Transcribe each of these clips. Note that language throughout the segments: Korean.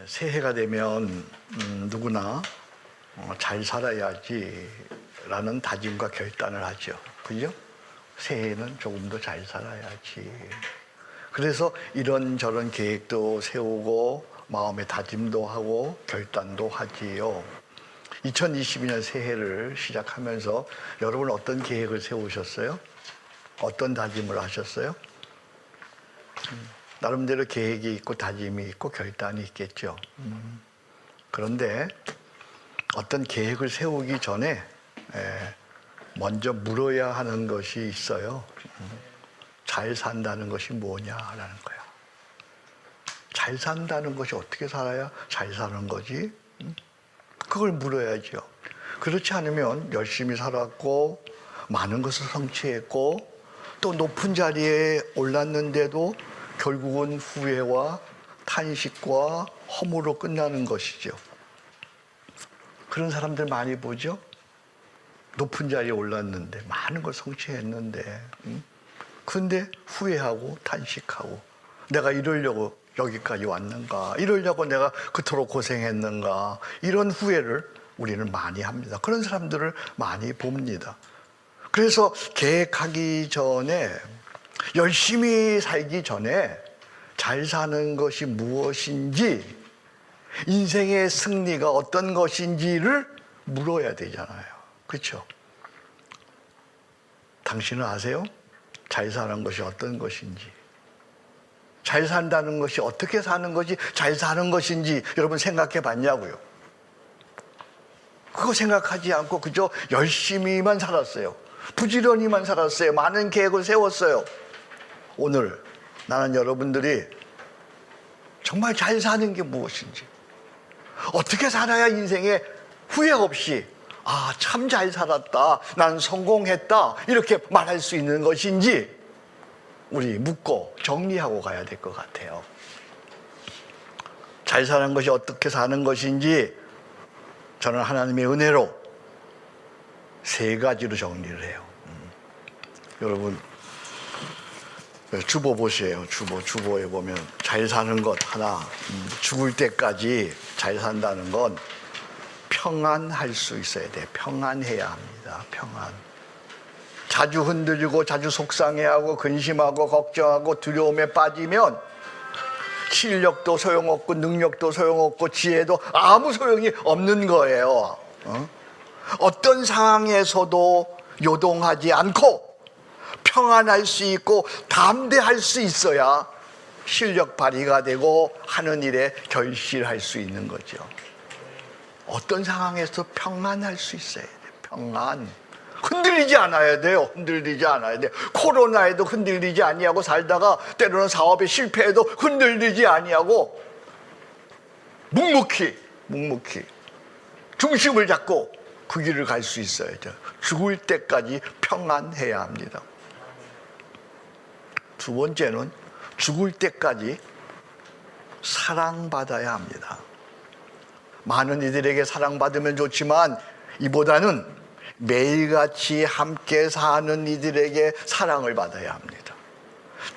새해가 되면 누구나 잘 살아야지 라는 다짐과 결단을 하죠. 그죠? 새해에는 조금 더 잘 살아야지. 그래서 이런저런 계획도 세우고 마음의 다짐도 하고 결단도 하지요. 2022년 새해를 시작하면서 여러분 어떤 계획을 세우셨어요? 어떤 다짐을 하셨어요? 나름대로 계획이 있고 다짐이 있고 결단이 있겠죠. 그런데 어떤 계획을 세우기 전에 먼저 물어야 하는 것이 있어요. 잘 산다는 것이 뭐냐라는 거야. 잘 산다는 것이 어떻게 살아야 잘 사는 거지? 그걸 물어야죠. 그렇지 않으면 열심히 살았고 많은 것을 성취했고 또 높은 자리에 올랐는데도 결국은 후회와 탄식과 허무로 끝나는 것이죠. 그런 사람들 많이 보죠? 높은 자리에 올랐는데 많은 걸 성취했는데 근데 후회하고 탄식하고 내가 이러려고 여기까지 왔는가, 이러려고 내가 그토록 고생했는가, 이런 후회를 우리는 많이 합니다. 그런 사람들을 많이 봅니다. 그래서 계획하기 전에, 열심히 살기 전에 잘 사는 것이 무엇인지, 인생의 승리가 어떤 것인지를 물어야 되잖아요. 그렇죠? 당신은 아세요? 잘 사는 것이 어떤 것인지, 잘 산다는 것이 어떻게 사는 것이 잘 사는 것인지 여러분 생각해 봤냐고요? 그거 생각하지 않고 그저 열심히만 살았어요. 부지런히만 살았어요. 많은 계획을 세웠어요. 오늘 나는 여러분들이 정말 잘 사는 게 무엇인지, 어떻게 살아야 인생에 후회 없이 참 잘 살았다, 난 성공했다 이렇게 말할 수 있는 것인지 우리 묻고 정리하고 가야 될 것 같아요. 잘 사는 것이 어떻게 사는 것인지 저는 하나님의 은혜로 세 가지로 정리를 해요. 여러분 주보 보세요. 주보에 보면 잘 사는 것 하나, 죽을 때까지 잘 산다는 건 평안할 수 있어야 돼. 평안해야 합니다. 평안. 자주 흔들리고 자주 속상해하고 근심하고 걱정하고 두려움에 빠지면 실력도 소용없고 능력도 소용없고 지혜도 아무 소용이 없는 거예요. 어떤 상황에서도 요동하지 않고 평안할 수 있고 담대할 수 있어야 실력 발휘가 되고 하는 일에 결실할 수 있는 거죠. 어떤 상황에서 평안할 수 있어야 돼요. 평안. 흔들리지 않아야 돼요. 흔들리지 않아야 돼요. 코로나에도 흔들리지 아니하고 살다가 때로는 사업에 실패해도 흔들리지 아니하고 묵묵히 중심을 잡고 그 길을 갈 수 있어야죠. 죽을 때까지 평안해야 합니다. 두 번째는 죽을 때까지 사랑받아야 합니다. 많은 이들에게 사랑받으면 좋지만 이보다는 매일같이 함께 사는 이들에게 사랑을 받아야 합니다.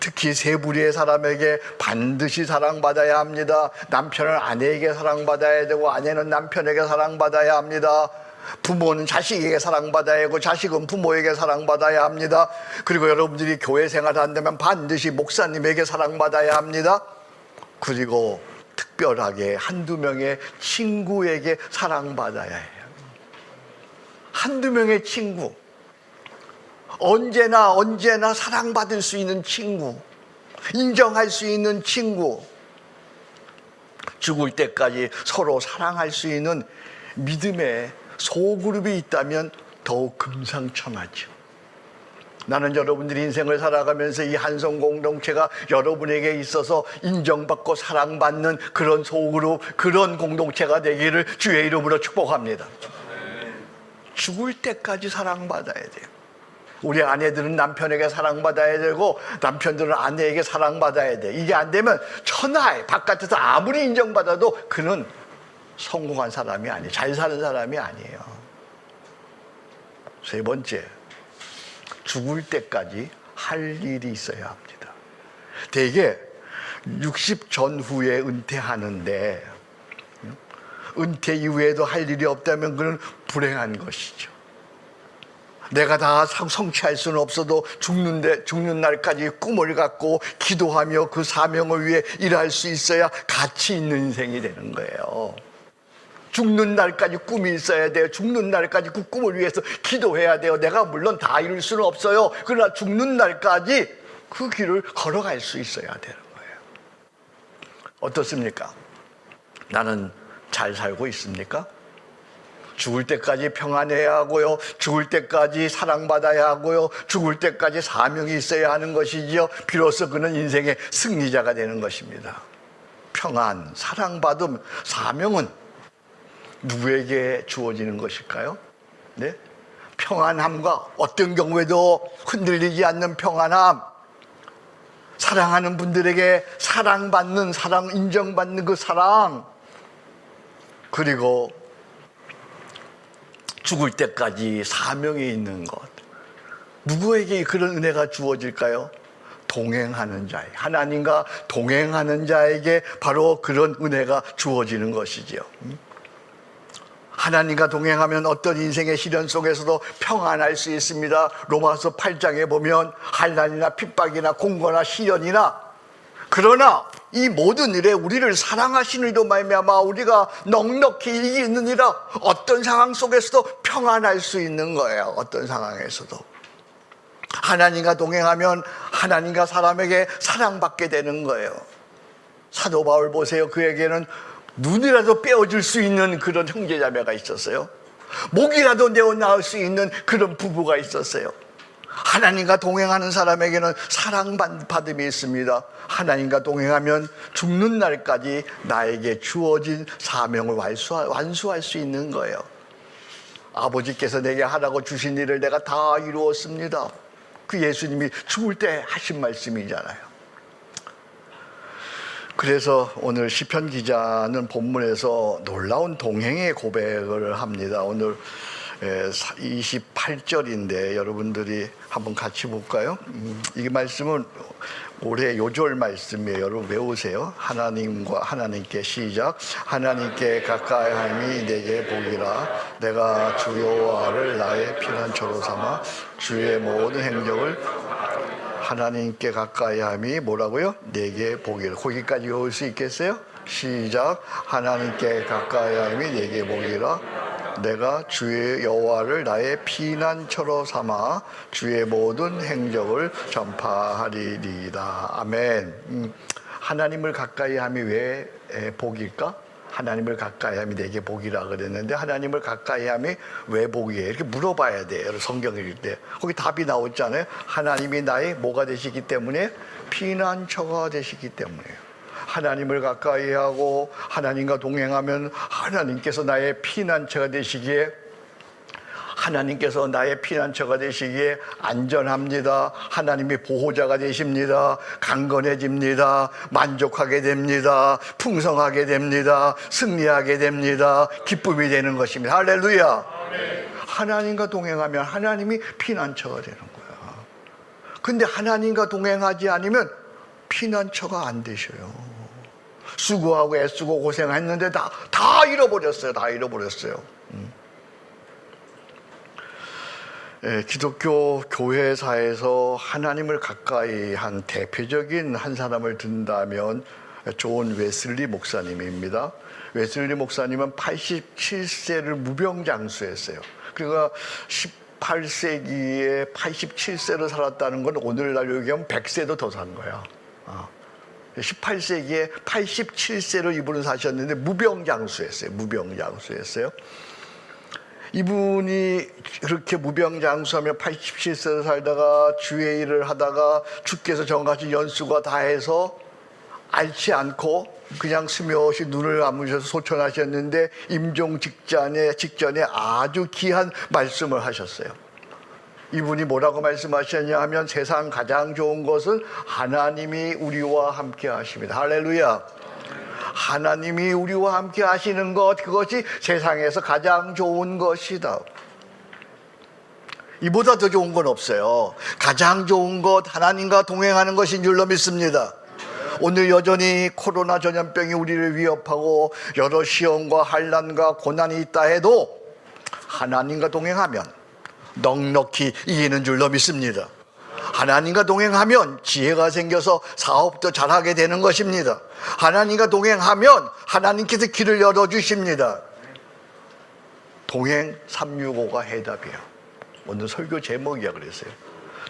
특히 세 부류의 사람에게 반드시 사랑받아야 합니다. 남편은 아내에게 사랑받아야 되고 아내는 남편에게 사랑받아야 합니다. 부모는 자식에게 사랑받아야 하고 자식은 부모에게 사랑받아야 합니다. 그리고 여러분들이 교회 생활한다면 반드시 목사님에게 사랑받아야 합니다. 그리고 특별하게 한두 명의 친구에게 사랑받아야 해요. 한두 명의 친구, 언제나 사랑받을 수 있는 친구, 인정할 수 있는 친구, 죽을 때까지 서로 사랑할 수 있는 믿음의 소그룹이 있다면 더욱 금상첨화죠. 나는 여러분들이 인생을 살아가면서 이 한성 공동체가 여러분에게 있어서 인정받고 사랑받는 그런 소그룹, 그런 공동체가 되기를 주의 이름으로 축복합니다. 죽을 때까지 사랑받아야 돼요. 우리 아내들은 남편에게 사랑받아야 되고 남편들은 아내에게 사랑받아야 돼. 이게 안 되면 천하에 바깥에서 아무리 인정받아도 그는 성공한 사람이 아니에요. 잘 사는 사람이 아니에요. 세 번째, 죽을 때까지 할 일이 있어야 합니다. 대개 60 전후에 은퇴하는데 은퇴 이후에도 할 일이 없다면 그건 불행한 것이죠. 내가 다 성취할 수는 없어도 죽는 날까지 꿈을 갖고 기도하며 그 사명을 위해 일할 수 있어야 가치 있는 인생이 되는 거예요. 죽는 날까지 꿈이 있어야 돼요. 죽는 날까지 그 꿈을 위해서 기도해야 돼요. 내가 물론 다 이룰 수는 없어요. 그러나 죽는 날까지 그 길을 걸어갈 수 있어야 되는 거예요. 어떻습니까? 나는 잘 살고 있습니까? 죽을 때까지 평안해야 하고요. 죽을 때까지 사랑받아야 하고요. 죽을 때까지 사명이 있어야 하는 것이지요. 비로소 그는 인생의 승리자가 되는 것입니다. 평안, 사랑받음, 사명은 누구에게 주어지는 것일까요? 네? 평안함과 어떤 경우에도 흔들리지 않는 평안함, 사랑하는 분들에게 사랑받는, 사랑 인정받는 그 사랑, 그리고 죽을 때까지 사명이 있는 것. 누구에게 그런 은혜가 주어질까요? 동행하는 자에, 하나님과 동행하는 자에게 바로 그런 은혜가 주어지는 것이지요. 하나님과 동행하면 어떤 인생의 시련 속에서도 평안할 수 있습니다. 로마서 8장에 보면 환난이나 핍박이나 공고나 시련이나, 그러나 이 모든 일에 우리를 사랑하시는 이로 말미암아 우리가 넉넉히 이기느니라, 어떤 상황 속에서도 평안할 수 있는 거예요. 어떤 상황에서도 하나님과 동행하면 하나님과 사람에게 사랑받게 되는 거예요. 사도 바울 보세요. 그에게는 눈이라도 빼어줄 수 있는 그런 형제자매가 있었어요. 목이라도 내어 낳을 수 있는 그런 부부가 있었어요. 하나님과 동행하는 사람에게는 사랑받음이 있습니다. 하나님과 동행하면 죽는 날까지 나에게 주어진 사명을 완수할 수 있는 거예요. 아버지께서 내게 하라고 주신 일을 내가 다 이루었습니다. 그 예수님이 죽을 때 하신 말씀이잖아요. 그래서 오늘 시편 기자는 본문에서 놀라운 동행의 고백을 합니다. 오늘 28절인데 여러분들이 한번 같이 볼까요? 이 말씀은 올해 요절 말씀이에요. 여러분 외우세요. 하나님께 시작. 하나님께 가까이 함이 내게 복이라. 내가 주 여호와를 나의 피난처로 삼아 주의 모든 행적을. 하나님께 가까이 함이 뭐라고요? 내게 복이라. 거기까지 외울 수 있겠어요? 시작. 하나님께 가까이 함이 내게 복이라. 내가 주의 여호와를 나의 피난처로 삼아 주의 모든 행적을 전파하리이다. 아멘. 하나님을 가까이 함이 왜 복일까? 하나님을 가까이 함이 내게 복이라 그랬는데 하나님을 가까이 함이 왜 복이에요? 이렇게 물어봐야 돼요. 성경 읽을 때. 거기 답이 나오잖아요. 하나님이 나의 뭐가 되시기 때문에? 피난처가 되시기 때문에요. 하나님을 가까이 하고 하나님과 동행하면 하나님께서 나의 피난처가 되시기에, 하나님께서 나의 피난처가 되시기에 안전합니다. 하나님이 보호자가 되십니다. 강건해집니다. 만족하게 됩니다. 풍성하게 됩니다. 승리하게 됩니다. 기쁨이 되는 것입니다. 할렐루야. 하나님과 동행하면 하나님이 피난처가 되는 거야. 근데 하나님과 동행하지 않으면 피난처가 안 되셔요. 수고하고 애쓰고 고생했는데 다 잃어버렸어요. 다 잃어버렸어요. 기독교 교회사에서 하나님을 가까이 한 대표적인 한 사람을 든다면 존 웨슬리 목사님입니다. 웨슬리 목사님은 87세를 무병장수했어요. 그러니까 18세기에 87세를 살았다는 건 오늘날 얘기하면 100세도 더 산 거야. 18세기에 87세를 이분은 사셨는데 무병장수했어요. 이분이 그렇게 무병장수하며 87세를 살다가 주의 일을 하다가 주께서 정같이 연수가 다해서 앓지 않고 그냥 스며시 눈을 감으셔서 소천하셨는데 임종 직전에 아주 귀한 말씀을 하셨어요. 이분이 뭐라고 말씀하셨냐 하면 세상 가장 좋은 것은 하나님이 우리와 함께 하십니다. 할렐루야. 하나님이 우리와 함께 하시는 것, 그것이 세상에서 가장 좋은 것이다. 이보다 더 좋은 건 없어요. 가장 좋은 것, 하나님과 동행하는 것인 줄로 믿습니다. 오늘 여전히 코로나 전염병이 우리를 위협하고 여러 시험과 환난과 고난이 있다 해도 하나님과 동행하면 넉넉히 이기는 줄로 믿습니다. 하나님과 동행하면 지혜가 생겨서 사업도 잘하게 되는 것입니다. 하나님과 동행하면 하나님께서 길을 열어주십니다. 동행 365가 해답이에요. 오늘 설교 제목이야 그랬어요.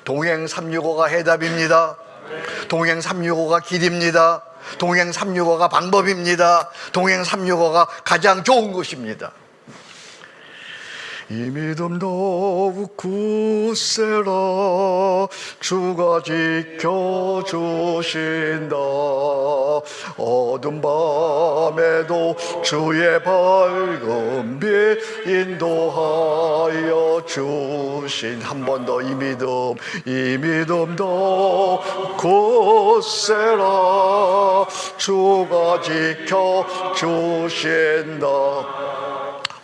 동행 365가 해답입니다. 동행 365가 길입니다. 동행 365가 방법입니다. 동행 365가 가장 좋은 것입니다. 이 믿음 더욱 굳세라 주가 지켜주신다. 어둠 밤에도 주의 밝은 빛 인도하여 주신. 한 번 더 이 믿음 더욱 굳세라 주가 지켜주신다.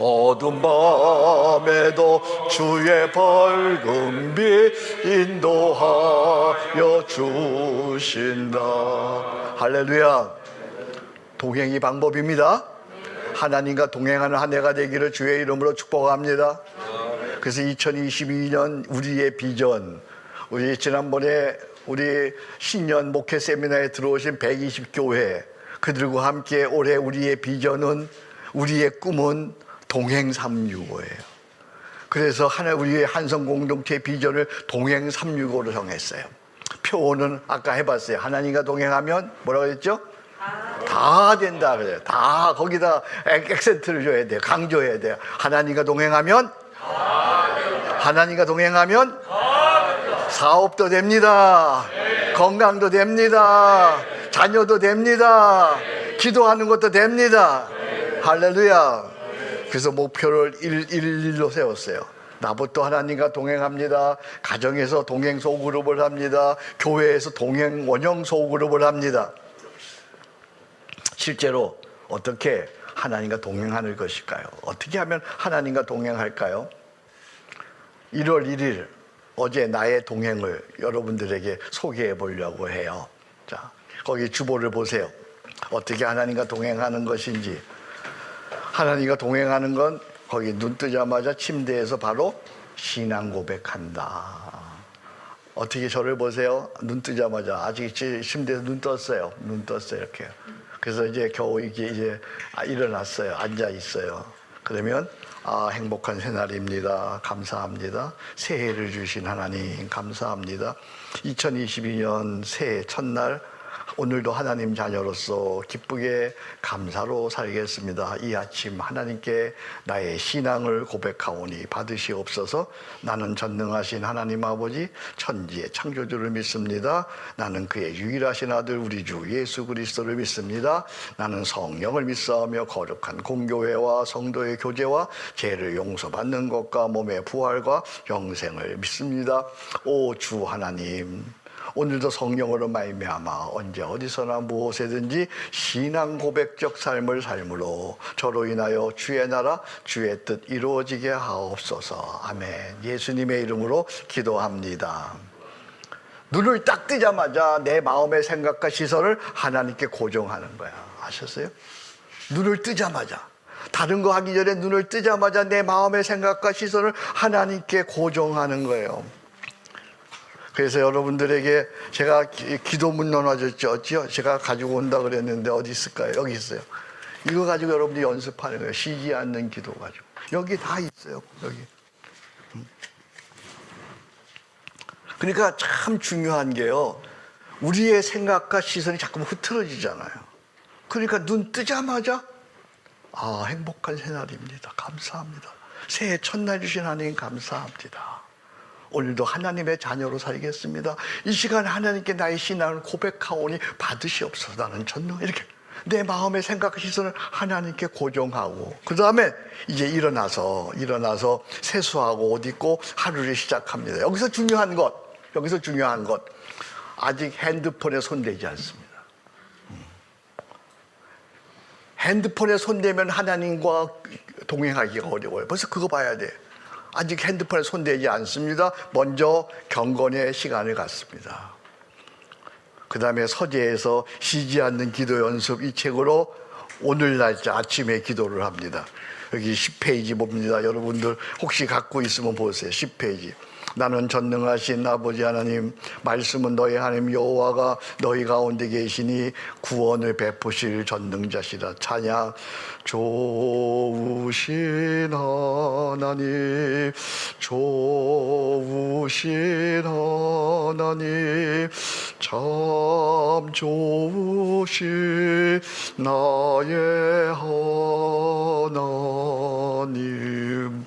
어두운 밤에도 주의 밝은 빛 인도하여 주신다. 할렐루야. 동행이 방법입니다. 하나님과 동행하는 한 해가 되기를 주의 이름으로 축복합니다. 그래서 2022년 우리의 비전, 우리 지난번에 우리 신년 목회 세미나에 들어오신 120교회 그들과 함께 올해 우리의 비전은, 우리의 꿈은 동행 365예요. 그래서 우리의 한성 공동체 비전을 동행 365로 정했어요. 표어는 아까 해봤어요. 하나님과 동행하면 뭐라고 했죠? 다 된다 그래요. 다 거기다 액센트를 줘야 돼요. 강조해야 돼요. 하나님과 동행하면 하나님과 동행하면 사업도 됩니다. 건강도 됩니다. 자녀도 됩니다. 기도하는 것도 됩니다. 할렐루야. 그래서 목표를 111로 세웠어요. 나부터 하나님과 동행합니다. 가정에서 동행 소그룹을 합니다. 교회에서 동행 원형 소그룹을 합니다. 실제로 어떻게 하나님과 동행하는 것일까요? 어떻게 하면 하나님과 동행할까요? 1월 1일 어제 나의 동행을 여러분들에게 소개해 보려고 해요. 자, 거기 주보를 보세요. 어떻게 하나님과 동행하는 것인지. 하나님과 동행하는 건 거기 눈 뜨자마자 침대에서 바로 신앙 고백한다. 어떻게 저를 보세요. 눈 뜨자마자 아직 침대에서 눈 떴어요. 눈 떴어요 이렇게. 그래서 이제 겨우 이제 일어났어요. 앉아 있어요. 그러면 행복한 새날입니다. 감사합니다. 새해를 주신 하나님 감사합니다. 2022년 새해 첫날 오늘도 하나님 자녀로서 기쁘게 감사로 살겠습니다. 이 아침 하나님께 나의 신앙을 고백하오니 받으시옵소서. 나는 전능하신 하나님 아버지 천지의 창조주를 믿습니다. 나는 그의 유일하신 아들 우리 주 예수 그리스도를 믿습니다. 나는 성령을 믿사오며 거룩한 공교회와 성도의 교제와 죄를 용서받는 것과 몸의 부활과 영생을 믿습니다. 오 주 하나님, 오늘도 성령으로 말미암아 언제 어디서나 무엇에든지 신앙 고백적 삶을 삶으로 저로 인하여 주의 나라 주의 뜻 이루어지게 하옵소서. 아멘. 예수님의 이름으로 기도합니다. 눈을 딱 뜨자마자 내 마음의 생각과 시선을 하나님께 고정하는 거야. 아셨어요? 눈을 뜨자마자, 다른 거 하기 전에 눈을 뜨자마자 내 마음의 생각과 시선을 하나님께 고정하는 거예요. 그래서 여러분들에게 제가 기도문 나눠줬죠. 제가 가지고 온다 그랬는데 어디 있을까요? 여기 있어요. 이거 가지고 여러분들이 연습하는 거예요. 쉬지 않는 기도 가지고. 여기 다 있어요. 여기. 그러니까 참 중요한 게요. 우리의 생각과 시선이 자꾸 흐트러지잖아요. 그러니까 눈 뜨자마자 행복한 새날입니다. 감사합니다. 새해 첫날 주신 하나님 감사합니다. 오늘도 하나님의 자녀로 살겠습니다. 이 시간에 하나님께 나의 신앙을 고백하오니 받으시옵소서. 나는 전능 이렇게 내 마음의 생각과 시선을 하나님께 고정하고 그 다음에 이제 일어나서 세수하고 옷 입고 하루를 시작합니다. 여기서 중요한 것 아직 핸드폰에 손대지 않습니다. 핸드폰에 손대면 하나님과 동행하기가 어려워요. 벌써 그거 봐야 돼. 아직 핸드폰에 손대지 않습니다. 먼저 경건의 시간을 갖습니다. 그 그 다음에 서재에서 쉬지 않는 기도 연습 이 책으로 오늘 날짜 아침에 기도를 합니다. 여기 10페이지 봅니다. 여러분들 혹시 갖고 있으면 보세요. 10페이지. 나는 전능하신 아버지 하나님, 말씀은 너희 하나님 여호와가 너희 가운데 계시니 구원을 베푸실 전능자시라. 찬양. 좋으신 하나님, 좋으신 하나님, 참 좋으신 나의 하나님.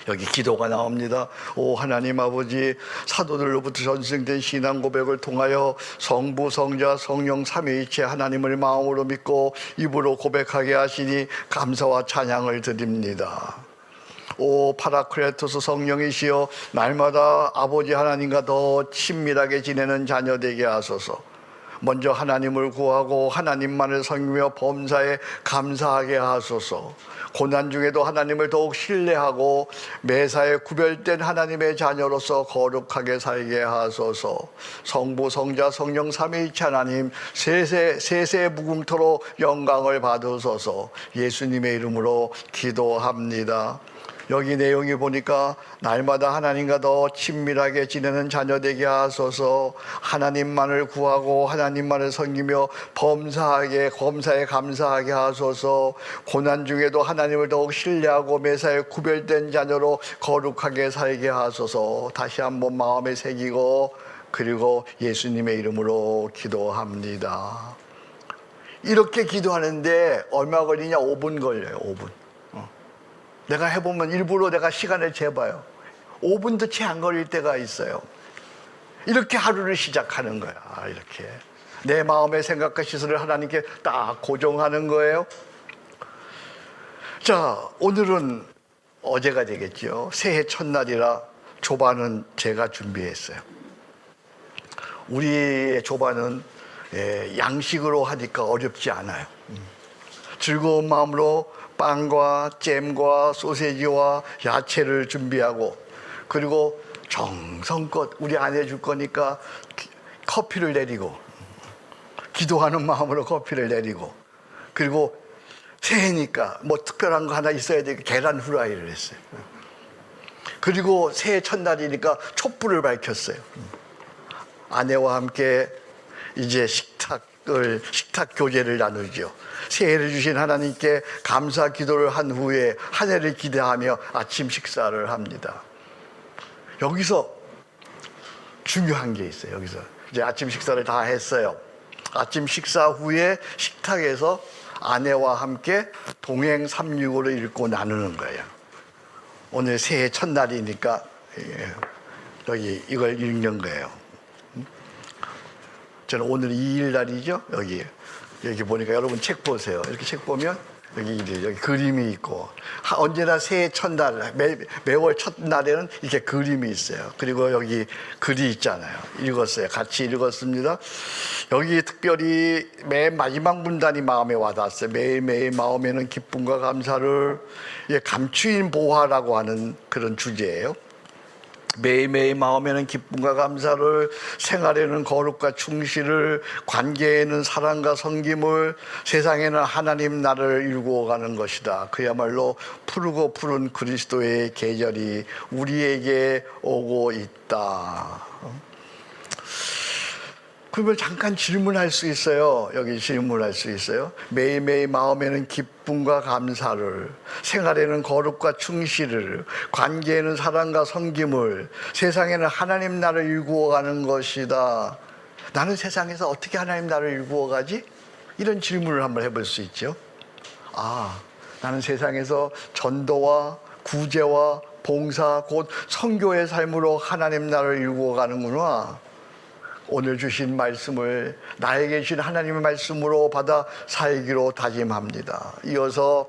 여기 기도가 나옵니다. 오 하나님 아버지, 사도들로부터 전승된 신앙 고백을 통하여 성부, 성자, 성령 삼위일체 하나님을 마음으로 믿고 입으로 고백하게 하시니 감사와 찬양을 드립니다. 오 파라크레토스 성령이시여, 날마다 아버지 하나님과 더 친밀하게 지내는 자녀 되게 하소서. 먼저 하나님을 구하고 하나님만을 섬기며 범사에 감사하게 하소서. 고난 중에도 하나님을 더욱 신뢰하고 매사에 구별된 하나님의 자녀로서 거룩하게 살게 하소서. 성부, 성자, 성령 삼위일체 하나님 세세 무궁토로 영광을 받으소서. 예수님의 이름으로 기도합니다. 여기 내용이 보니까 날마다 하나님과 더 친밀하게 지내는 자녀 되게 하소서. 하나님만을 구하고 하나님만을 섬기며 범사에 감사하게 하소서. 고난 중에도 하나님을 더욱 신뢰하고 매사에 구별된 자녀로 거룩하게 살게 하소서. 다시 한번 마음에 새기고 그리고 예수님의 이름으로 기도합니다. 이렇게 기도하는데 얼마 걸리냐? 5분 걸려요. 5분. 내가 해보면 일부러 내가 시간을 재봐요. 5분도 채 안 걸릴 때가 있어요. 이렇게 하루를 시작하는 거야. 이렇게 내 마음의 생각과 시선을 하나님께 딱 고정하는 거예요. 자, 오늘은 어제가 되겠죠. 새해 첫날이라 조반은 제가 준비했어요. 우리의 조반은 양식으로 하니까 어렵지 않아요. 즐거운 마음으로 빵과 잼과 소세지와 야채를 준비하고, 그리고 정성껏 우리 아내 줄 거니까 커피를 내리고, 기도하는 마음으로 커피를 내리고, 그리고 새해니까 뭐 특별한 거 하나 있어야 되니까 계란 후라이를 했어요. 그리고 새해 첫날이니까 촛불을 밝혔어요. 아내와 함께 이제 식탁 교제를 나누죠. 새해를 주신 하나님께 감사 기도를 한 후에 한 해를 기대하며 아침 식사를 합니다. 여기서 중요한 게 있어요. 여기서 이제 아침 식사를 다 했어요. 아침 식사 후에 식탁에서 아내와 함께 동행 365를 읽고 나누는 거예요. 오늘 새해 첫날이니까 여기 이걸 읽는 거예요. 저는 오늘 2일 날이죠. 여기 보니까 여러분 책 보세요. 이렇게 책 보면 여기 그림이 있고, 언제나 새해 첫날, 매월 첫날에는 이렇게 그림이 있어요. 그리고 여기 글이 있잖아요. 읽었어요. 같이 읽었습니다. 여기 특별히 맨 마지막 문단이 마음에 와닿았어요. 매일매일 마음에는 기쁨과 감사를, 감추인 보화라고 하는 그런 주제예요. 매일매일 마음에는 기쁨과 감사를, 생활에는 거룩과 충실을, 관계에는 사랑과 섬김을, 세상에는 하나님 나라를 이루어가는 것이다. 그야말로 푸르고 푸른 그리스도의 계절이 우리에게 오고 있다. 그러면 잠깐 질문할 수 있어요. 여기 질문할 수 있어요. 매일매일 마음에는 기쁨과 감사를, 생활에는 거룩과 충실을, 관계에는 사랑과 섬김을, 세상에는 하나님 나라를 일구어가는 것이다. 나는 세상에서 어떻게 하나님 나라를 일구어가지? 이런 질문을 한번 해볼 수 있죠. 나는 세상에서 전도와 구제와 봉사, 곧 선교의 삶으로 하나님 나라를 일구어가는구나. 오늘 주신 말씀을 나에게 주신 하나님의 말씀으로 받아 살기로 다짐합니다. 이어서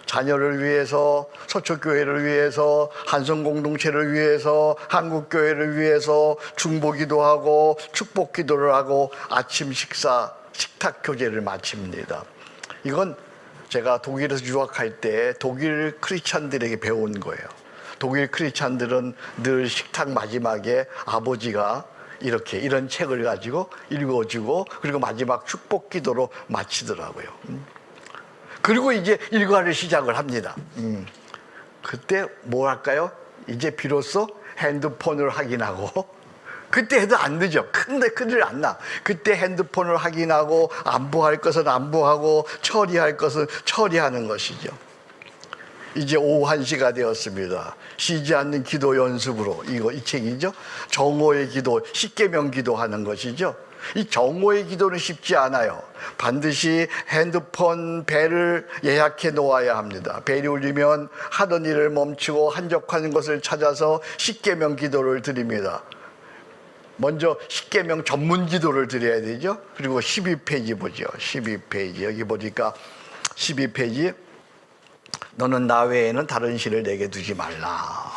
자녀를 위해서, 서초교회를 위해서, 한성공동체를 위해서, 한국교회를 위해서 중보기도 하고 축복기도를 하고 아침 식탁 교제를 마칩니다. 이건 제가 독일에서 유학할 때 독일 크리스찬들에게 배운 거예요. 독일 크리스찬들은 늘 식탁 마지막에 아버지가 이렇게 이런 책을 가지고 읽어주고 그리고 마지막 축복 기도로 마치더라고요. 그리고 이제 일과를 시작을 합니다. 그때 뭐 할까요? 이제 비로소 핸드폰을 확인하고 그때 해도 안 늦어. 근데 큰일 안 나. 그때 핸드폰을 확인하고 안보할 것은 안보하고 처리할 것은 처리하는 것이죠. 이제 오후 1시가 되었습니다. 쉬지 않는 기도 연습으로 이 책이죠. 정오의 기도, 십계명 기도하는 것이죠. 이 정오의 기도는 쉽지 않아요. 반드시 핸드폰 벨을 예약해 놓아야 합니다. 벨이 울리면 하던 일을 멈추고 한적하는 것을 찾아서 십계명 기도를 드립니다. 먼저 십계명 전문 기도를 드려야 되죠. 그리고 12페이지 보죠. 12페이지 여기 보니까 12페이지 너는 나 외에는 다른 신을 내게 두지 말라.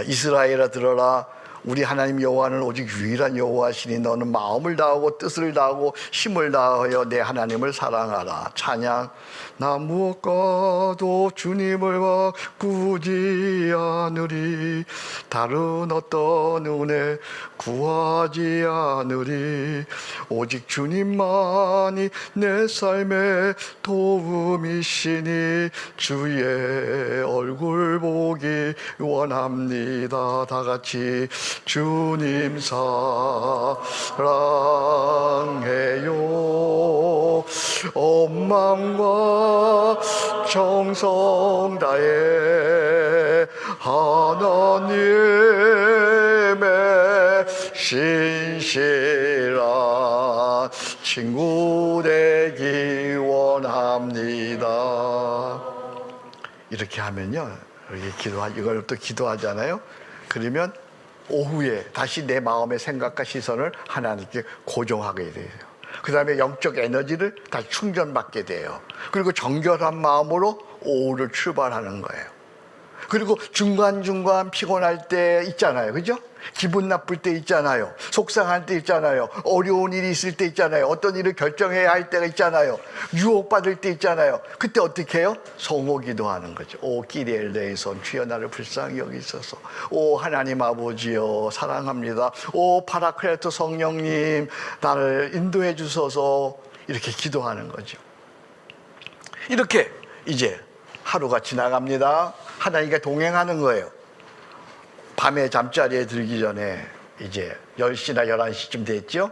이스라엘아 들어라. 우리 하나님 여호와는 오직 유일한 여호와시니 너는 마음을 다하고 뜻을 다하고 힘을 다하여 내 하나님을 사랑하라. 찬양. 나 무엇과도 주님을 바꾸지 않으리. 다른 어떤 은혜 구하지 않으리. 오직 주님만이 내 삶의 도움이시니 주의 얼굴 보기 원합니다. 다 같이 주님 사랑해요. 온 마음과 정성 다해 하나님의 신실한 친구 되기 원합니다. 이렇게 하면요, 이렇게 이걸 또 기도하잖아요. 그러면 오후에 다시 내 마음의 생각과 시선을 하나님께 고정하게 돼요. 그 다음에 영적 에너지를 다시 충전받게 돼요. 그리고 정결한 마음으로 오후를 출발하는 거예요. 그리고 중간중간 피곤할 때 있잖아요. 그죠? 기분 나쁠 때 있잖아요. 속상할 때 있잖아요. 어려운 일이 있을 때 있잖아요. 어떤 일을 결정해야 할 때가 있잖아요. 유혹받을 때 있잖아요. 그때 어떻게 해요? 성호 기도하는 거죠. 오 기리엘레이손 주여 나를 불쌍히 여기소서. 오 하나님 아버지여 사랑합니다. 오 파라크레토 성령님 나를 인도해 주소서. 이렇게 기도하는 거죠. 이렇게 이제 하루가 지나갑니다. 하나님과 동행하는 거예요. 밤에 잠자리에 들기 전에 이제 10시나 11시쯤 됐죠.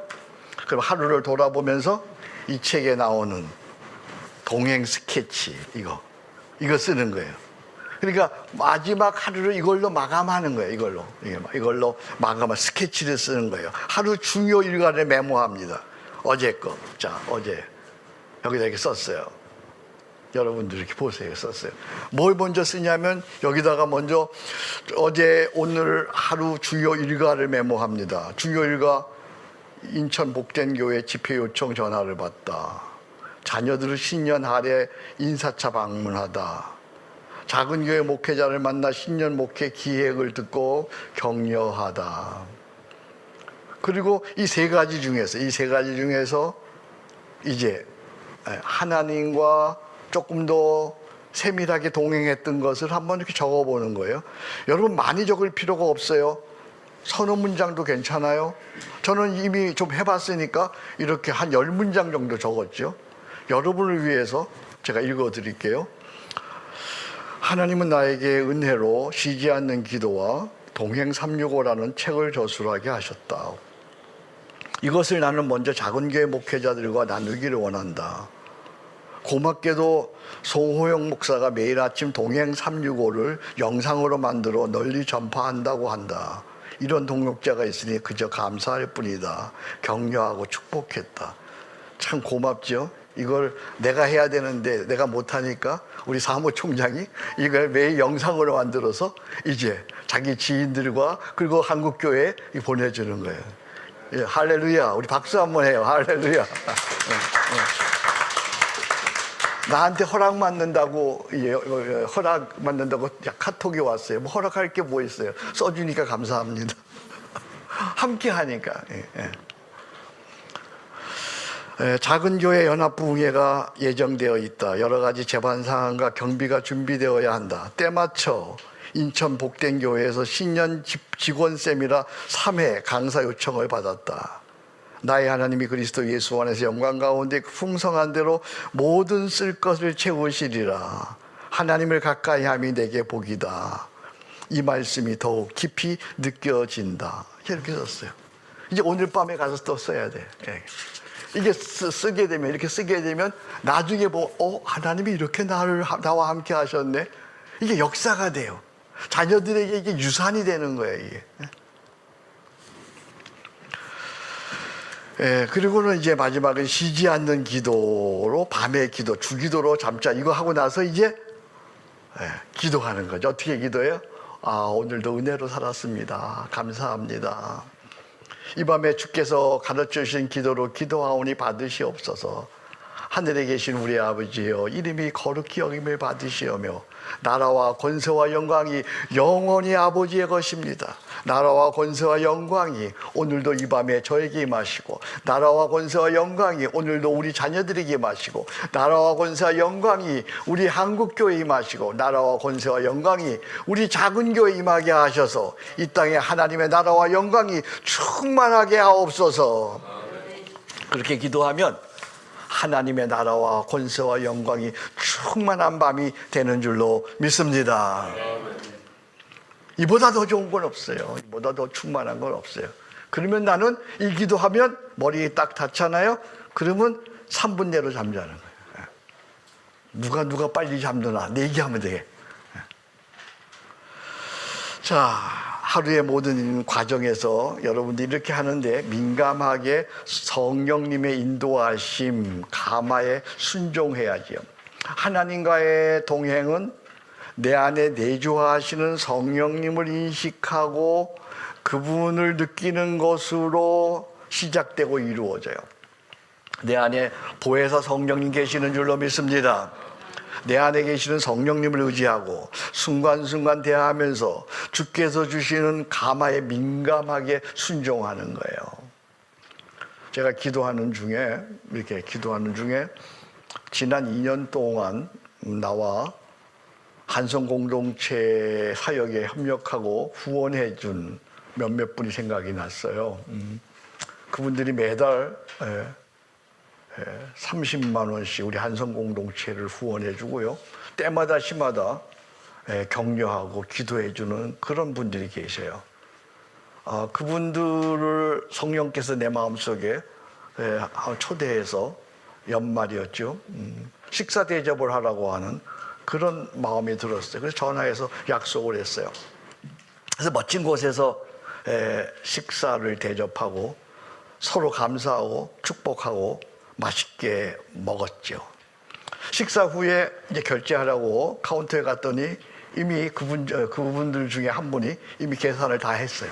그럼 하루를 돌아보면서 이 책에 나오는 동행 스케치 이거 쓰는 거예요. 그러니까 마지막 하루를 이걸로 마감하는 거예요. 이걸로 마감한 스케치를 쓰는 거예요. 하루 중요 일과를 메모합니다. 어제 거. 자, 어제 여기다 이렇게 썼어요. 여러분들 이렇게 보세요. 썼어요. 뭘 먼저 쓰냐면 여기다가 먼저 어제 오늘 하루 주요 일과를 메모합니다. 주요 일과 인천 복된교회 집회 요청 전화를 받다. 자녀들을 신년 할애 인사차 방문하다. 작은 교회 목회자를 만나 신년 목회 기획을 듣고 격려하다. 그리고 이 세 가지 중에서 이제 하나님과 조금 더 세밀하게 동행했던 것을 한번 이렇게 적어보는 거예요. 여러분 많이 적을 필요가 없어요. 서너 문장도 괜찮아요. 저는 이미 좀 해봤으니까 이렇게 한 10문장 정도 적었죠. 여러분을 위해서 제가 읽어드릴게요. 하나님은 나에게 은혜로 쉬지 않는 기도와 동행 365라는 책을 저술하게 하셨다. 이것을 나는 먼저 작은 교회 목회자들과 나누기를 원한다. 고맙게도 송호영 목사가 매일 아침 동행 365를 영상으로 만들어 널리 전파한다고 한다. 이런 동역자가 있으니 그저 감사할 뿐이다. 격려하고 축복했다. 참 고맙죠? 이걸 내가 해야 되는데 내가 못하니까 우리 사무총장이 이걸 매일 영상으로 만들어서 이제 자기 지인들과 그리고 한국교회에 보내주는 거예요. 예, 할렐루야. 우리 박수 한번 해요. 할렐루야. 나한테 허락 받는다고 카톡이 왔어요. 뭐 허락할 게 뭐 있어요? 써주니까 감사합니다. 함께 하니까. 작은 교회 연합부흥회가 예정되어 있다. 여러 가지 재반 사항과 경비가 준비되어야 한다. 때맞춰 인천 복된교회에서 신년 직원쌤이라 3회 강사 요청을 받았다. 나의 하나님이 그리스도 예수 안에서 영광 가운데 풍성한 대로 모든 쓸 것을 채우시리라. 하나님을 가까이 함이 내게 복이다. 이 말씀이 더욱 깊이 느껴진다. 이렇게 썼어요. 이제 오늘 밤에 가서 또 써야 돼. 이게 쓰게 되면, 이렇게 쓰게 되면 나중에 하나님이 이렇게 나와 함께 하셨네. 이게 역사가 돼요. 자녀들에게 이게 유산이 되는 거예요, 이게. 그리고는 이제 마지막은 쉬지 않는 기도로, 밤의 기도, 주기도로 잠자, 이거 하고 나서 이제 기도하는 거죠. 어떻게 기도해요? 오늘도 은혜로 살았습니다. 감사합니다. 이 밤에 주께서 가르쳐 주신 기도로 기도하오니 받으시옵소서. 하늘에 계신 우리 아버지여, 이름이 거룩히 여김을 받으시오며 나라와 권세와 영광이 영원히 아버지의 것입니다. 나라와 권세와 영광이 오늘도 이 밤에 저에게 임하시고, 나라와 권세와 영광이 오늘도 우리 자녀들에게 임하시고, 나라와 권세와 영광이 우리 한국교회에 임하시고, 나라와 권세와 영광이 우리 작은 교회에 임하게 하셔서 이 땅에 하나님의 나라와 영광이 충만하게 하옵소서. 그렇게 기도하면 하나님의 나라와 권세와 영광이 충만한 밤이 되는 줄로 믿습니다. 이보다 더 좋은 건 없어요. 이보다 더 충만한 건 없어요. 그러면 나는 이 기도하면 머리에 딱 닿잖아요. 그러면 3분 내로 잠자는 거예요. 누가 빨리 잠드나 내 얘기하면 돼. 자, 하루의 모든 과정에서 여러분들이 이렇게 하는데 민감하게 성령님의 인도하심, 감화에 순종해야지요. 하나님과의 동행은 내 안에 내주하시는 성령님을 인식하고 그분을 느끼는 것으로 시작되고 이루어져요. 내 안에 보혜사 성령님 계시는 줄로 믿습니다. 내 안에 계시는 성령님을 의지하고 순간순간 대하면서 주께서 주시는 감화에 민감하게 순종하는 거예요. 제가 기도하는 중에 지난 2년 동안 나와 한성공동체 사역에 협력하고 후원해 준 몇몇 분이 생각이 났어요. 그분들이 매달 30만 원씩 우리 한성공동체를 후원해 주고요. 때마다 시마다 격려하고 기도해 주는 그런 분들이 계셔요. 그분들을 성령께서 내 마음속에 초대해서 연말이었죠. 식사 대접을 하라고 하는 그런 마음이 들었어요. 그래서 전화해서 약속을 했어요. 그래서 멋진 곳에서 식사를 대접하고 서로 감사하고 축복하고 맛있게 먹었죠. 식사 후에 이제 결제하라고 카운터에 갔더니 이미 그분들 중에 한 분이 이미 계산을 다 했어요.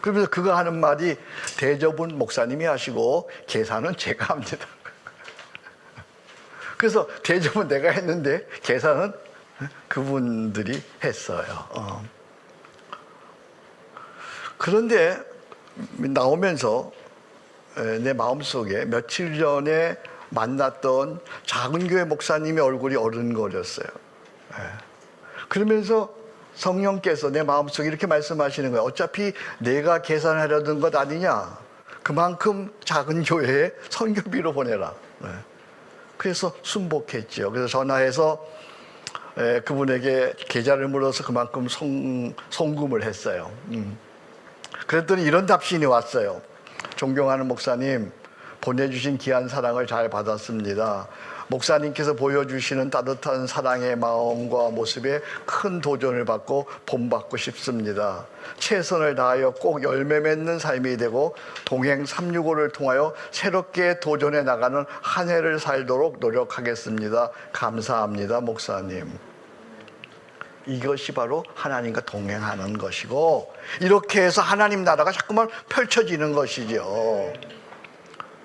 그러면서 그가 하는 말이 대접은 목사님이 하시고 계산은 제가 합니다. 그래서 대접은 내가 했는데 계산은 그분들이 했어요. 그런데 나오면서 내 마음속에 며칠 전에 만났던 작은 교회 목사님의 얼굴이 어른거렸어요. 그러면서 성령께서 내 마음속에 이렇게 말씀하시는 거예요. 어차피 내가 계산하려던 것 아니냐. 그만큼 작은 교회에 선교비로 보내라. 그래서 순복했죠. 그래서 전화해서 그분에게 계좌를 물어서 그만큼 송금을 했어요. 그랬더니 이런 답신이 왔어요. 존경하는 목사님, 보내주신 귀한 사랑을 잘 받았습니다. 목사님께서 보여주시는 따뜻한 사랑의 마음과 모습에 큰 도전을 받고 본받고 싶습니다. 최선을 다하여 꼭 열매 맺는 삶이 되고 동행 365를 통하여 새롭게 도전해 나가는 한 해를 살도록 노력하겠습니다. 감사합니다, 목사님. 이것이 바로 하나님과 동행하는 것이고, 이렇게 해서 하나님 나라가 자꾸만 펼쳐지는 것이죠.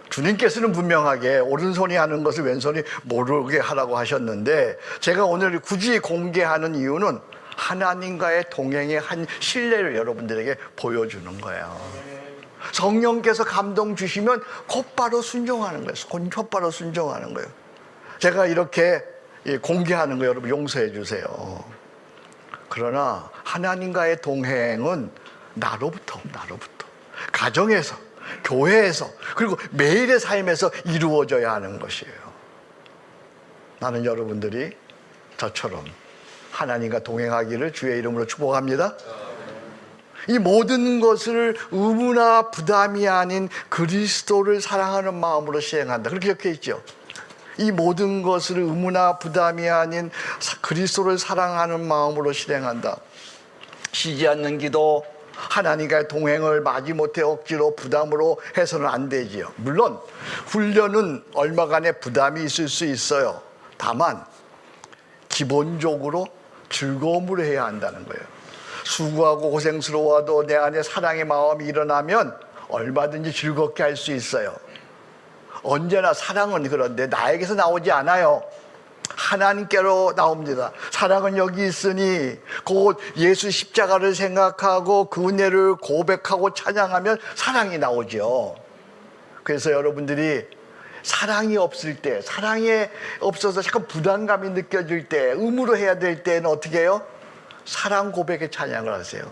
주님께서는 분명하게 오른손이 하는 것을 왼손이 모르게 하라고 하셨는데, 제가 오늘 굳이 공개하는 이유는 하나님과의 동행의 한 신뢰를 여러분들에게 보여주는 거예요. 성령께서 감동 주시면 곧바로 순종하는 거예요. 곧바로 순종하는 거예요. 제가 이렇게 공개하는 거 여러분 용서해 주세요. 그러나 하나님과의 동행은 나로부터 가정에서, 교회에서, 그리고 매일의 삶에서 이루어져야 하는 것이에요. 나는 여러분들이 저처럼 하나님과 동행하기를 주의 이름으로 축복합니다. 이 모든 것을 의무나 부담이 아닌 그리스도를 사랑하는 마음으로 시행한다. 그렇게 적혀 있죠. 이 모든 것을 의무나 부담이 아닌 그리스도를 사랑하는 마음으로 실행한다. 쉬지 않는 기도, 하나님과의 동행을 마지못해 억지로 부담으로 해서는 안 되지요. 물론 훈련은 얼마간의 부담이 있을 수 있어요. 다만 기본적으로 즐거움으로 해야 한다는 거예요. 수고하고 고생스러워도 내 안에 사랑의 마음이 일어나면 얼마든지 즐겁게 할 수 있어요. 언제나 사랑은 그런데 나에게서 나오지 않아요. 하나님께로 나옵니다. 사랑은 여기 있으니 곧 예수 십자가를 생각하고 그 은혜를 고백하고 찬양하면 사랑이 나오죠. 그래서 여러분들이 사랑이 없을 때, 사랑이 없어서 약간 부담감이 느껴질 때, 의무로 해야 될 때는 어떻게 해요? 사랑 고백의 찬양을 하세요.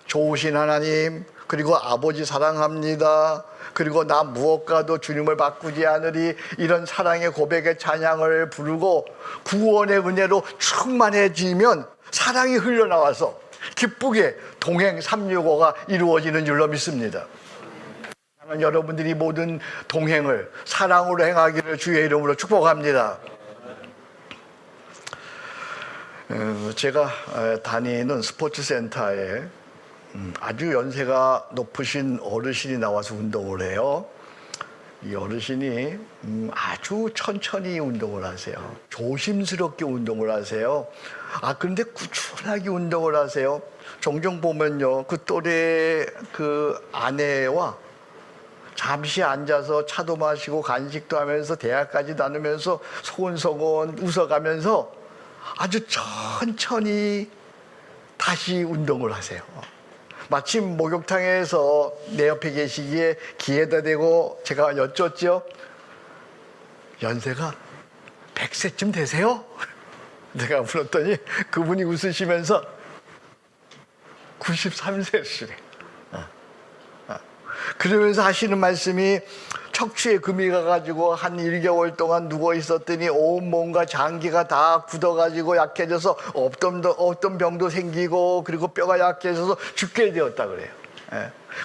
좋으신 하나님, 그리고 아버지 사랑합니다. 그리고 나 무엇과도 주님을 바꾸지 않으리. 이런 사랑의 고백의 찬양을 부르고 구원의 은혜로 충만해지면 사랑이 흘러나와서 기쁘게 동행 365가 이루어지는 줄로 믿습니다. 나는 여러분들이 모든 동행을 사랑으로 행하기를 주의 이름으로 축복합니다. 제가 다니는 스포츠센터에 아주 연세가 높으신 어르신이 나와서 운동을 해요. 이 어르신이 아주 천천히 운동을 하세요. 조심스럽게 운동을 하세요. 그런데 꾸준하게 운동을 하세요. 종종 보면요, 그 또래 그 아내와 잠시 앉아서 차도 마시고 간식도 하면서 대화까지 나누면서 소곤소곤 웃어가면서 아주 천천히 다시 운동을 하세요. 마침 목욕탕에서 내 옆에 계시기에 귀에다 대고 제가 여쭙죠. 연세가 100세쯤 되세요? 내가 물었더니 그분이 웃으시면서 93세시래. 그러면서 하시는 말씀이 척추에 금이 가가지고 한 1개월 동안 누워 있었더니 온몸과 장기가 다 굳어가지고 약해져서 없던 병도 생기고 그리고 뼈가 약해져서 죽게 되었다 그래요.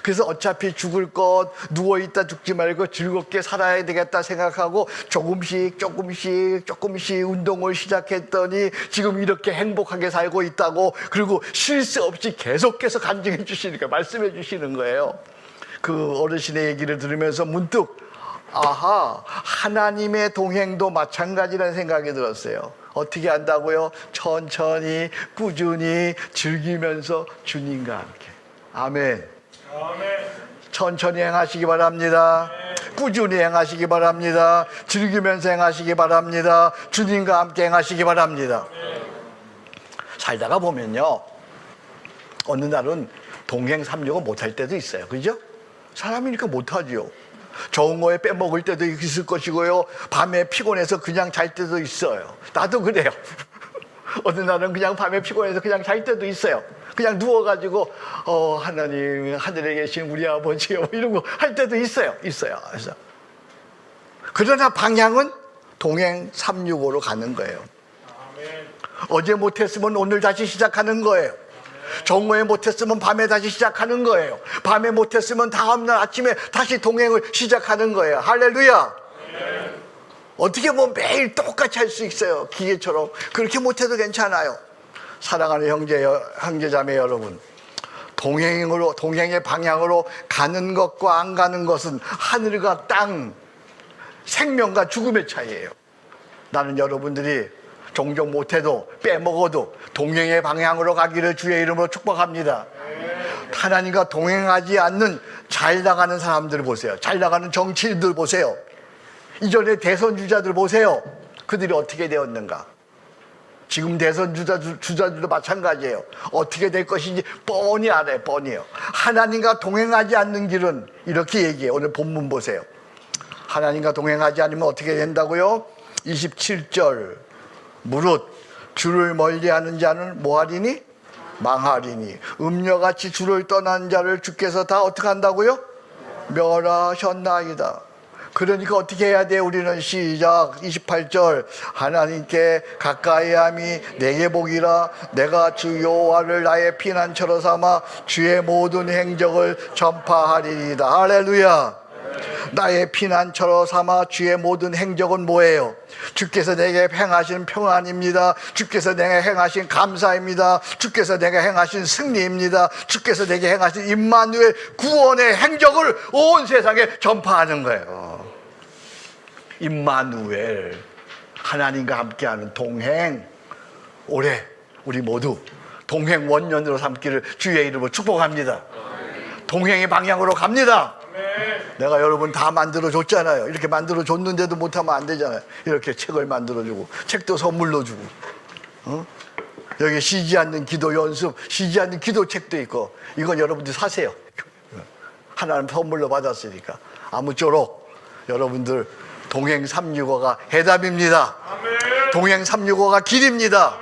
그래서 어차피 죽을 것 누워있다 죽지 말고 즐겁게 살아야 되겠다 생각하고 조금씩 운동을 시작했더니 지금 이렇게 행복하게 살고 있다고, 그리고 쉴 새 없이 계속해서 간증해 주시니까 말씀해 주시는 거예요. 그 어르신의 얘기를 들으면서 문득 하나님의 동행도 마찬가지라는 생각이 들었어요. 어떻게 한다고요? 천천히 꾸준히 즐기면서 주님과 함께. 아멘. 천천히 행하시기 바랍니다. 꾸준히 행하시기 바랍니다. 즐기면서 행하시기 바랍니다. 주님과 함께 행하시기 바랍니다. 살다가 보면요, 어느 날은 동행 365 못할 때도 있어요. 그죠? 사람이니까 못하지요. 좋은 거에 빼먹을 때도 있을 것이고요, 밤에 피곤해서 그냥 잘 때도 있어요. 나도 그래요. 어느 날은 그냥 밤에 피곤해서 그냥 잘 때도 있어요. 그냥 누워가지고 하나님 하늘에 계신 우리 아버지요 이런 거 할 때도 있어요. 그래서 그러나 방향은 동행 365로 가는 거예요. 어제 못했으면 오늘 다시 시작하는 거예요. 정오에 못했으면 밤에 다시 시작하는 거예요. 밤에 못했으면 다음날 아침에 다시 동행을 시작하는 거예요. 할렐루야. 어떻게 보면 매일 똑같이 할 수 있어요. 기계처럼. 그렇게 못해도 괜찮아요. 사랑하는 형제자매 여러분, 동행의 방향으로 가는 것과 안 가는 것은 하늘과 땅, 생명과 죽음의 차이예요. 나는 여러분들이 종종 못해도 빼먹어도 동행의 방향으로 가기를 주의 이름으로 축복합니다. 하나님과 동행하지 않는 잘 나가는 사람들 보세요. 잘 나가는 정치인들 보세요. 이전에 대선 주자들 보세요. 그들이 어떻게 되었는가. 지금 대선 주자들도 마찬가지예요. 어떻게 될 것인지 뻔히 알아요. 뻔히요. 하나님과 동행하지 않는 길은 이렇게 얘기해요. 오늘 본문 보세요. 하나님과 동행하지 않으면 어떻게 된다고요? 27절 무릇 주를 멀리하는 자는 뭐하리니? 망하리니 음녀같이 주를 떠난 자를 주께서 다 어떻게 한다고요? 멸하셨나이다. 그러니까 어떻게 해야 돼? 우리는 시작 28절 하나님께 가까이함이 내게 복이라. 내가 주 여호와를 나의 피난처로 삼아 주의 모든 행적을 전파하리이다. 할렐루야. 나의 피난처로 삼아 주의 모든 행적은 뭐예요? 주께서 내게 행하신 평안입니다. 주께서 내게 행하신 감사입니다. 주께서 내게 행하신 승리입니다. 주께서 내게 행하신 임마누엘 구원의 행적을 온 세상에 전파하는 거예요. 임마누엘, 하나님과 함께하는 동행. 올해 우리 모두 동행 원년으로 삼기를 주의 이름으로 축복합니다. 동행의 방향으로 갑니다. 내가 여러분 다 만들어줬잖아요. 이렇게 만들어줬는데도 못하면 안 되잖아요. 이렇게 책을 만들어주고 책도 선물로 주고, 여기 쉬지 않는 기도 연습, 쉬지 않는 기도 책도 있고, 이건 여러분들 사세요. 하나님 선물로 받았으니까. 아무쪼록 여러분들 동행 365가 해답입니다. 동행 365가 길입니다.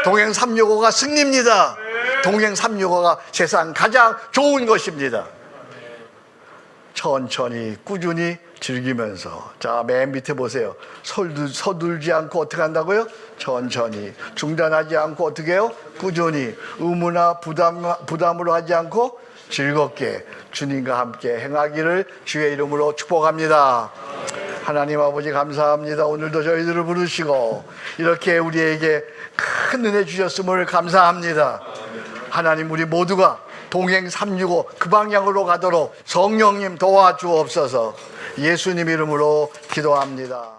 동행 365가 승리입니다. 동행 365가 세상 가장 좋은 것입니다. 천천히 꾸준히 즐기면서, 자, 맨 밑에 보세요. 서둘지 않고 어떻게 한다고요? 천천히. 중단하지 않고 어떻게 해요? 꾸준히. 의무나 부담으로 하지 않고 즐겁게 주님과 함께 행하기를 주의 이름으로 축복합니다. 하나님 아버지 감사합니다. 오늘도 저희들을 부르시고 이렇게 우리에게 큰 은혜 주셨음을 감사합니다. 하나님, 우리 모두가 동행 365 그 방향으로 가도록 성령님 도와주옵소서. 예수님 이름으로 기도합니다.